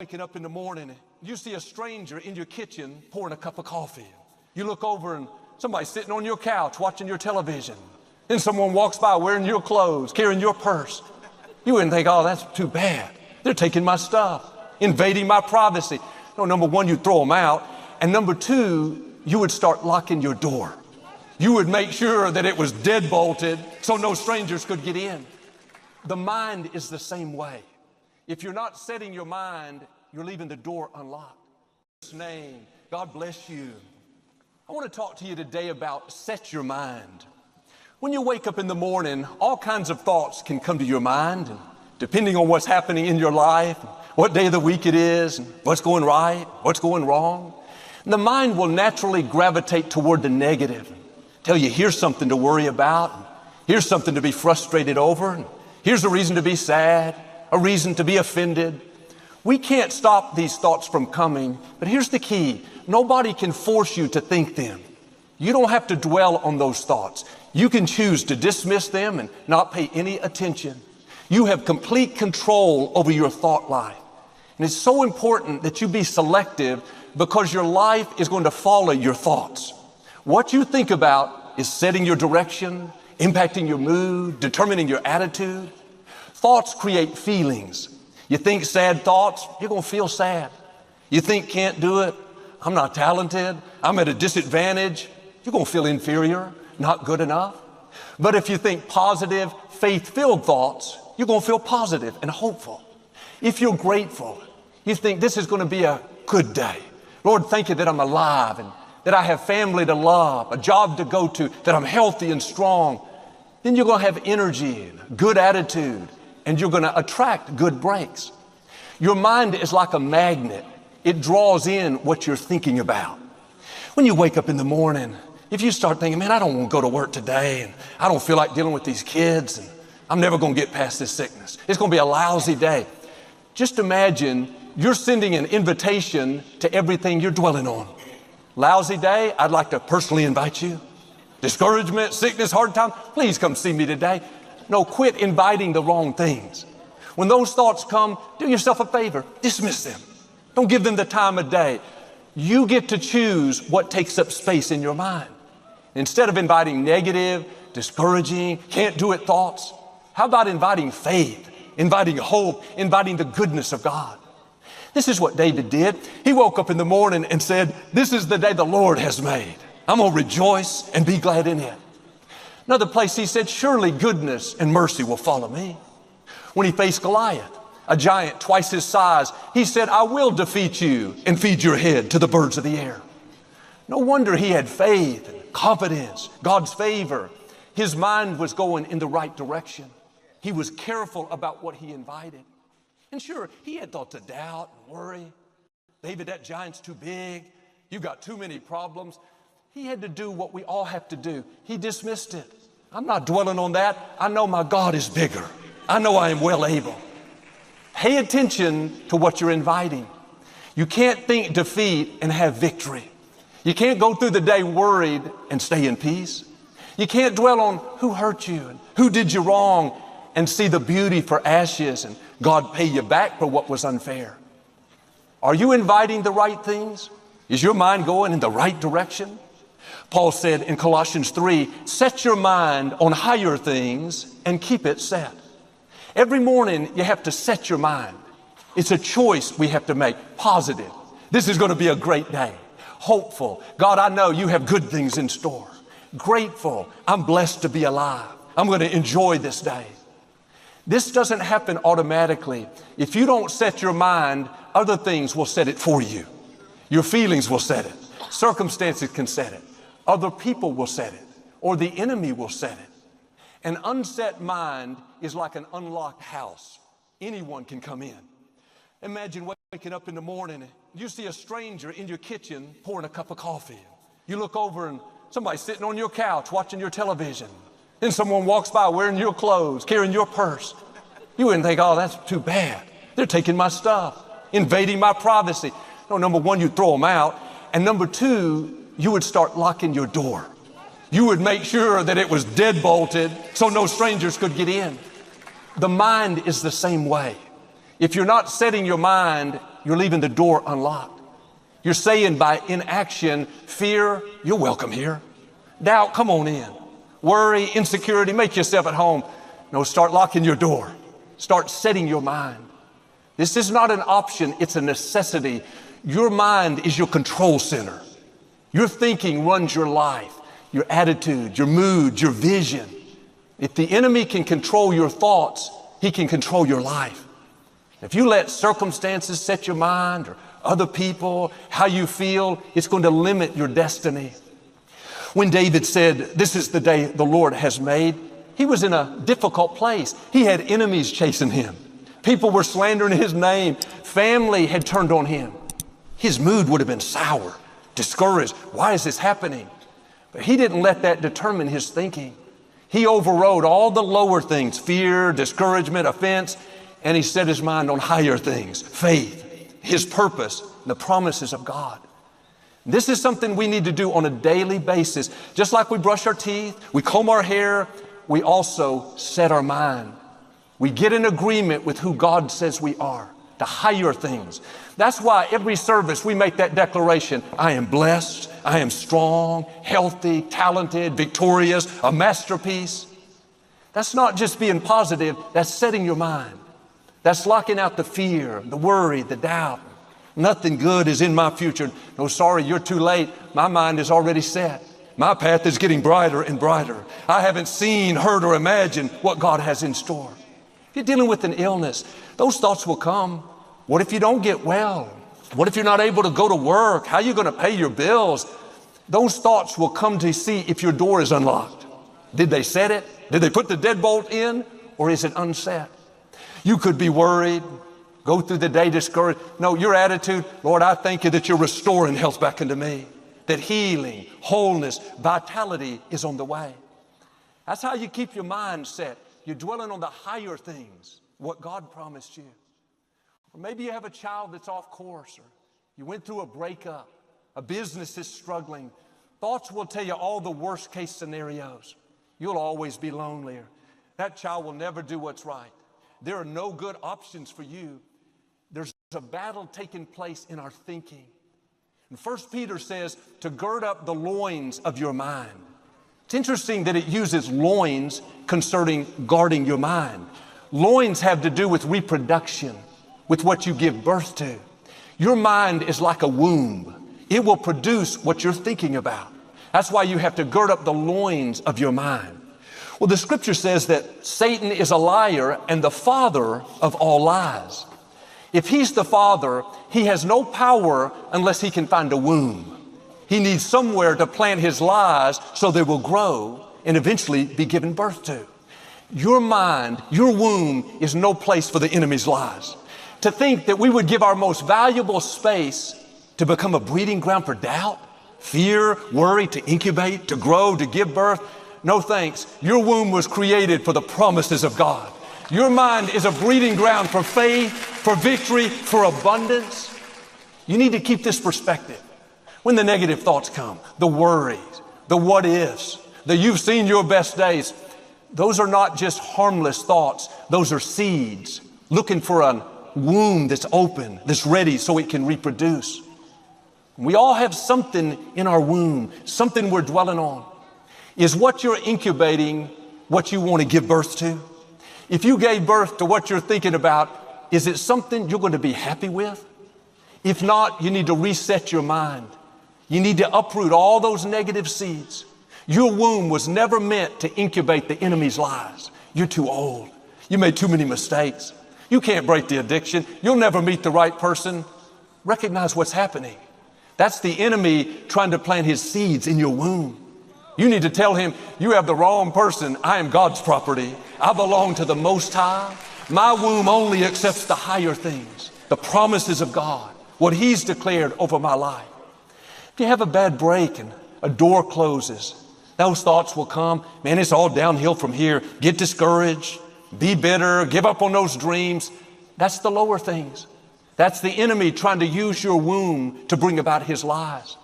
Waking up in the morning, you see a stranger in your kitchen pouring a cup of coffee. You look over and somebody's sitting on your couch watching your television. Then someone walks by wearing your clothes, carrying your purse. You wouldn't think, oh, that's too bad. They're taking my stuff, invading my privacy. No, number one, you'd throw them out. And number two, you would start locking your door. You would make sure that it was dead bolted so no strangers could get in. The mind is the same way. If you're not setting your mind, you're leaving the door unlocked. In His name, God bless you. I want to talk to you today about set your mind. When you wake up in the morning, all kinds of thoughts can come to your mind, and depending on what's happening in your life, what day of the week it is, and what's going right, what's going wrong. And the mind will naturally gravitate toward the negative. Tell you, here's something to worry about, and here's something to be frustrated over, and here's a reason to be sad, a reason to be offended. We can't stop these thoughts from coming, but here's the key. Nobody can force you to think them. You don't have to dwell on those thoughts. You can choose to dismiss them and not pay any attention. You have complete control over your thought life. And it's so important that you be selective because your life is going to follow your thoughts. What you think about is setting your direction, impacting your mood, determining your attitude. Thoughts create feelings. You think sad thoughts, you're going to feel sad. You think can't do it, I'm not talented, I'm at a disadvantage, you're going to feel inferior, not good enough. But if you think positive, faith-filled thoughts, you're going to feel positive and hopeful. If you're grateful, you think this is going to be a good day. Lord, thank you that I'm alive and that I have family to love, a job to go to, that I'm healthy and strong. Then you're going to have energy and good attitude, and you're going to attract good breaks. Your mind is like a magnet. It draws in what you're thinking about. When you wake up in the morning, if you start thinking, man, I don't want to go to work today, and I don't feel like dealing with these kids, and I'm never going to get past this sickness. It's going to be a lousy day. Just imagine you're sending an invitation to everything you're dwelling on. Lousy day, I'd like to personally invite you. Discouragement, sickness, hard time, please come see me today. No, quit inviting the wrong things. When those thoughts come, do yourself a favor, dismiss them. Don't give them the time of day. You get to choose what takes up space in your mind. Instead of inviting negative, discouraging, can't do it thoughts, how about inviting faith, inviting hope, inviting the goodness of God? This is what David did. He woke up in the morning and said, this is the day the Lord has made. I'm going to rejoice and be glad in it. Another place he said, surely goodness and mercy will follow me. When he faced Goliath, a giant twice his size, he said, I will defeat you and feed your head to the birds of the air. No wonder he had faith and confidence, God's favor. His mind was going in the right direction. He was careful about what he invited. And sure, he had thoughts of doubt and worry. David, that giant's too big. You've got too many problems. He had to do what we all have to do. He dismissed it. I'm not dwelling on that. I know my God is bigger. I know I am well able. Pay attention to what you're inviting. You can't think defeat and have victory. You can't go through the day worried and stay in peace. You can't dwell on who hurt you and who did you wrong and see the beauty for ashes and God pay you back for what was unfair. Are you inviting the right things? Is your mind going in the right direction? Paul said in Colossians 3, set your mind on higher things and keep it set. Every morning you have to set your mind. It's a choice we have to make. Positive. This is going to be a great day. Hopeful. God, I know you have good things in store. Grateful. I'm blessed to be alive. I'm going to enjoy this day. This doesn't happen automatically. If you don't set your mind, other things will set it for you. Your feelings will set it. Circumstances can set it. Other people will set it. Or the enemy will set it. An unset mind is like an unlocked house. Anyone can come in. Imagine waking up in the morning and you see a stranger in your kitchen pouring a cup of coffee. You look over and somebody's sitting on your couch watching your television. Then someone walks by wearing your clothes, carrying your purse. You wouldn't think, oh, that's too bad. They're taking my stuff, invading my privacy. No, number one, you'd throw them out. And number two, you would start locking your door. You would make sure that it was dead bolted so no strangers could get in. The mind is the same way. If you're not setting your mind, you're leaving the door unlocked. You're saying by inaction, fear, you're welcome here. Doubt, come on in. Worry, insecurity, make yourself at home. No, start locking your door. Start setting your mind. This is not an option, it's a necessity. Your mind is your control center. Your thinking runs your life, your attitude, your mood, your vision. If the enemy can control your thoughts, he can control your life. If you let circumstances set your mind or other people, how you feel, it's going to limit your destiny. When David said, "This is the day the Lord has made," he was in a difficult place. He had enemies chasing him. People were slandering his name. Family had turned on him. His mood would have been sour, discouraged. Why is this happening? But he didn't let that determine his thinking. He overrode all the lower things, fear, discouragement, offense, and he set his mind on higher things, faith, his purpose, the promises of God. This is something we need to do on a daily basis. Just like we brush our teeth, we comb our hair, we also set our mind. We get in agreement with who God says we are, the higher things. That's why every service we make that declaration: I am blessed, I am strong, healthy, talented, victorious, a masterpiece. That's not just being positive, that's setting your mind. That's locking out the fear, the worry, the doubt. Nothing good is in my future. No, sorry, you're too late. My mind is already set. My path is getting brighter and brighter. I haven't seen, heard, or imagined what God has in store. If you're dealing with an illness, those thoughts will come. What if you don't get well? What if you're not able to go to work? How are you going to pay your bills? Those thoughts will come to see if your door is unlocked. Did they set it? Did they put the deadbolt in? Or is it unset? You could be worried, go through the day discouraged. No, your attitude: Lord, I thank you that you're restoring health back into me, that healing, wholeness, vitality is on the way. That's how you keep your mind set. You're dwelling on the higher things, what God promised you. Or maybe you have a child that's off course, or you went through a breakup, a business is struggling. Thoughts will tell you all the worst case scenarios. You'll always be lonely. That child will never do what's right. There are no good options for you. There's a battle taking place in our thinking. And 1 Peter says to gird up the loins of your mind. It's interesting that it uses loins concerning guarding your mind. Loins have to do with reproduction, with what you give birth to. Your mind is like a womb. It will produce what you're thinking about. That's why you have to gird up the loins of your mind. Well, the scripture says that Satan is a liar and the father of all lies. If he's the father, he has no power unless he can find a womb. He needs somewhere to plant his lies so they will grow and eventually be given birth to. Your mind, your womb is no place for the enemy's lies. To think that we would give our most valuable space to become a breeding ground for doubt, fear, worry, to incubate, to grow, to give birth. No thanks. Your womb was created for the promises of God. Your mind is a breeding ground for faith, for victory, for abundance. You need to keep this perspective. When the negative thoughts come, the worries, the what ifs, the you've seen your best days, those are not just harmless thoughts. Those are seeds looking for a womb that's open, that's ready so it can reproduce. We all have something in our womb, something we're dwelling on. Is what you're incubating what you want to give birth to? If you gave birth to what you're thinking about, is it something you're going to be happy with? If not, you need to reset your mind. You need to uproot all those negative seeds. Your womb was never meant to incubate the enemy's lies. You're too old. You made too many mistakes. You can't break the addiction. You'll never meet the right person. Recognize what's happening. That's the enemy trying to plant his seeds in your womb. You need to tell him, you have the wrong person. I am God's property. I belong to the Most High. My womb only accepts the higher things, the promises of God, what he's declared over my life. If you have a bad break and a door closes, those thoughts will come. Man, it's all downhill from here. Get discouraged, be bitter, give up on those dreams. That's the lower things. That's the enemy trying to use your womb to bring about his lies.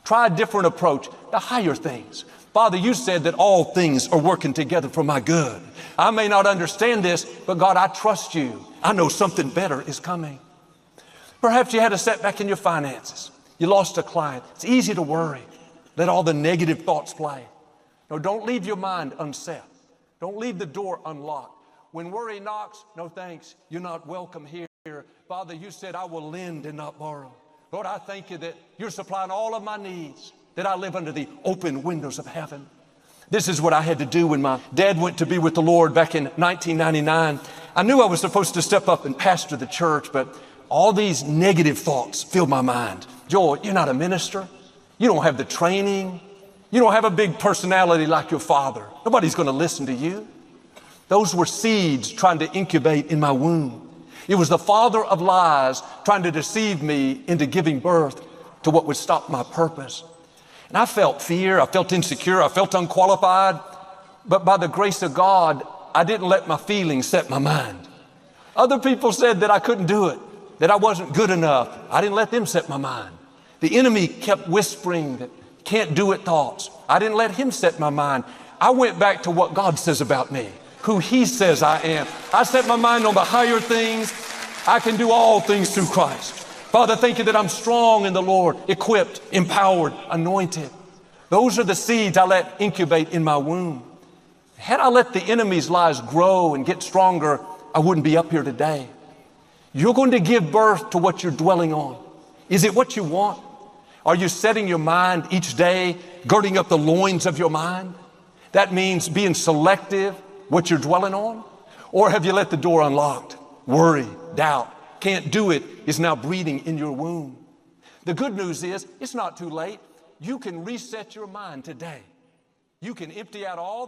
Try a different approach, the higher things. Father, you said that all things are working together for my good. I may not understand this, but God, I trust you. I know something better is coming. Perhaps you had a setback in your finances. You lost a client. It's easy to worry. Let all the negative thoughts play. No, don't leave your mind unset. Don't leave the door unlocked. When worry knocks, no thanks. You're not welcome here. Father, you said I will lend and not borrow. Lord, I thank you that you're supplying all of my needs, that I live under the open windows of heaven. This is what I had to do when my dad went to be with the Lord back in 1999. I knew I was supposed to step up and pastor the church, but all these negative thoughts filled my mind. Joel, you're not a minister. You don't have the training. You don't have a big personality like your father. Nobody's going to listen to you. Those were seeds trying to incubate in my womb. It was the father of lies trying to deceive me into giving birth to what would stop my purpose. And I felt fear. I felt insecure. I felt unqualified. But by the grace of God, I didn't let my feelings set my mind. Other people said that I couldn't do it, that I wasn't good enough. I didn't let them set my mind. The enemy kept whispering that can't do it thoughts. I didn't let him set my mind. I went back to what God says about me, who he says I am. I set my mind on the higher things. I can do all things through Christ. Father, thank you that I'm strong in the Lord, equipped, empowered, anointed. Those are the seeds I let incubate in my womb. Had I let the enemy's lies grow and get stronger, I wouldn't be up here today. You're going to give birth to what you're dwelling on. Is it what you want? Are you setting your mind each day, girding up the loins of your mind? That means being selective, what you're dwelling on? Or have you let the door unlocked? Worry, doubt, can't do it is now breeding in your womb. The good news is it's not too late. You can reset your mind today. You can empty out all